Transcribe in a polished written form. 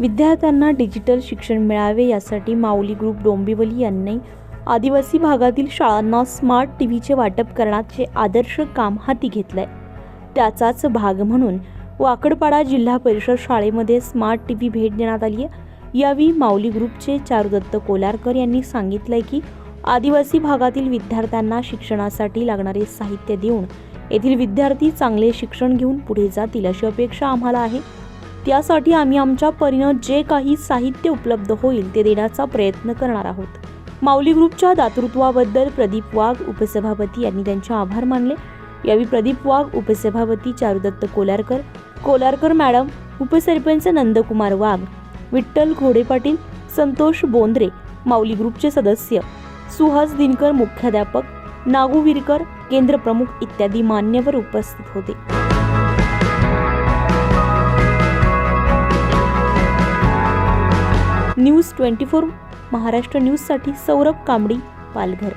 विद्यार्थ्यांना डिजिटल शिक्षण मिळावे यासाठी माऊली ग्रुप डोंबिवली यांनी आदिवासी भागातील शाळांना स्मार्ट टीव्हीचे वाटप करण्याचे आदर्श काम हाती घेतलंय। त्याचाच भाग म्हणून वाकडपाडा जिल्हा परिषद शाळेमध्ये स्मार्ट टीव्ही भेट देण्यात आली आहे। यावेळी माऊली ग्रुपचे चारुदत्त कोलारकर यांनी सांगितलंय की आदिवासी भागातील विद्यार्थ्यांना शिक्षणासाठी लागणारे साहित्य देऊन येथील विद्यार्थी चांगले शिक्षण घेऊन पुढे जातील अशी अपेक्षा आम्हाला आहे। त्यासाठी आम्ही आमच्या परीने जे काही साहित्य उपलब्ध होईल ते देण्याचा प्रयत्न करणार आहोत। माऊली ग्रुपच्या दातृत्वाबद्दल प्रदीप वाघ उपसभापती यांनी त्यांचे आभार मानले। यावेळी प्रदीप वाघ उपसभापती चारुदत्त कोलारकर मॅडम, उपसरपंच नंदकुमार वाघ, विठ्ठल घोडे पाटील, संतोष बोंद्रे, माऊली ग्रुपचे सदस्य सुहास दिनकर, मुख्याध्यापक नागू विरकर, केंद्र प्रमुख इत्यादी मान्यवर उपस्थित होते। न्यूज 24 महाराष्ट्र न्यूज साठी सौरभ कांबडी, पालघर।